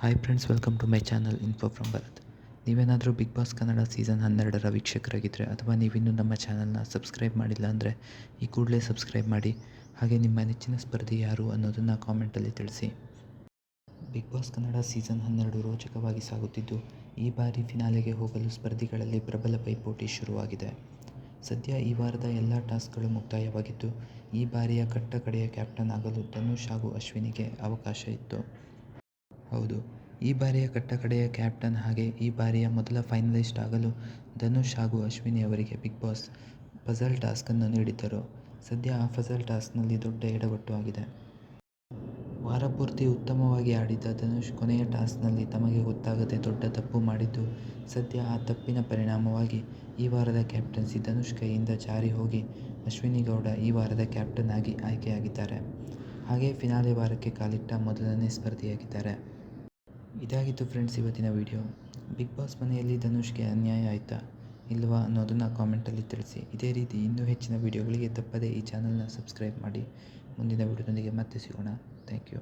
Hi friends, welcome to my channel info from Bharat. ನೀವೇನಾದರೂ Bigg Boss Kannada season 12ರ ವೀಕ್ಷಕರಾಗಿದ್ದರೆ ಅಥವಾ ನೀವಿನ್ನೂ ನಮ್ಮ ಚಾನಲ್ನ ಸಬ್ಸ್ಕ್ರೈಬ್ ಮಾಡಿಲ್ಲ ಅಂದರೆ ಈ ಕೂಡಲೇ ಸಬ್ಸ್ಕ್ರೈಬ್ ಮಾಡಿ. ಹಾಗೆ ನಿಮ್ಮ ನೆಚ್ಚಿನ ಸ್ಪರ್ಧಿ ಯಾರು ಅನ್ನೋದನ್ನು ಕಾಮೆಂಟಲ್ಲಿ ತಿಳಿಸಿ. ಬಿಗ್ ಬಾಸ್ ಕನ್ನಡ ಸೀಸನ್ 12 ರೋಚಕವಾಗಿ ಸಾಗುತ್ತಿದ್ದು, ಈ ಬಾರಿ ಫಿನಾಲೆಗೆ ಹೋಗಲು ಸ್ಪರ್ಧಿಗಳಲ್ಲಿ ಪ್ರಬಲ ಪೈಪೋಟಿ ಶುರುವಾಗಿದೆ. ಸದ್ಯ ಈ ವಾರದ ಎಲ್ಲ ಟಾಸ್ಕ್ಗಳು ಮುಕ್ತಾಯವಾಗಿದ್ದು, ಈ ಬಾರಿಯ ಕಟ್ಟಕಡೆಯ ಕ್ಯಾಪ್ಟನ್ ಆಗಲು ಧನುಷ್ ಹಾಗೂ ಅಶ್ವಿನಿಗೆ ಅವಕಾಶ ಇತ್ತು. ಹೌದು, ಈ ಬಾರಿಯ ಕಟ್ಟಕಡೆಯ ಕ್ಯಾಪ್ಟನ್ ಹಾಗೆ ಈ ಬಾರಿಯ ಮೊದಲ ಫೈನಲಿಸ್ಟ್ ಆಗಲು ಧನುಷ್ ಹಾಗೂ ಅಶ್ವಿನಿ ಅವರಿಗೆ ಬಿಗ್ ಬಾಸ್ ಪಜಲ್ ಟಾಸ್ಕನ್ನು ನೀಡಿದ್ದರು. ಸದ್ಯ ಆ ಪಜಲ್ ಟಾಸ್ಕ್ನಲ್ಲಿ ದೊಡ್ಡ ಎಡವಟ್ಟು ಆಗಿದೆ. ವಾರಪೂರ್ತಿ ಉತ್ತಮವಾಗಿ ಆಡಿದ್ದ ಧನುಷ್ ಕೊನೆಯ ಟಾಸ್ಕ್ನಲ್ಲಿ ತಮಗೆ ಗೊತ್ತಾಗದೆ ದೊಡ್ಡ ತಪ್ಪು ಮಾಡಿದ್ದು, ಸದ್ಯ ಆ ತಪ್ಪಿನ ಪರಿಣಾಮವಾಗಿ ಈ ವಾರದ ಕ್ಯಾಪ್ಟನ್ಸಿ ಧನುಷ್ ಕೈಯಿಂದ ಜಾರಿ ಹೋಗಿ ಅಶ್ವಿನಿ ಗೌಡ ಈ ವಾರದ ಕ್ಯಾಪ್ಟನ್ ಆಗಿ ಆಯ್ಕೆಯಾಗಿದ್ದಾರೆ. ಹಾಗೆ ಫಿನಾಲೆ ವಾರಕ್ಕೆ ಕಾಲಿಟ್ಟ ಮೊದಲನೇ ಸ್ಪರ್ಧಿಯಾಗಿದ್ದಾರೆ. ಇದಾಗಿತ್ತು ಫ್ರೆಂಡ್ಸ್ ಇವತ್ತಿನ ವಿಡಿಯೋ. ಬಿಗ್ ಬಾಸ್ ಮನೆಯಲ್ಲಿ ಧನುಷ್ಗೆ ಅನ್ಯಾಯ ಆಯಿತಾ ಇಲ್ವಾ ಅನ್ನೋದನ್ನು ಕಾಮೆಂಟಲ್ಲಿ ತಿಳಿಸಿ. ಇದೇ ರೀತಿ ಇನ್ನೂ ಹೆಚ್ಚಿನ ವಿಡಿಯೋಗಳಿಗೆ ತಪ್ಪದೇ ಈ ಚಾನಲ್ನ ಸಬ್ಸ್ಕ್ರೈಬ್ ಮಾಡಿ. ಮುಂದಿನ ವಿಡಿಯೋದೊಂದಿಗೆ ಮತ್ತೆ ಸಿಗೋಣ. Thank you.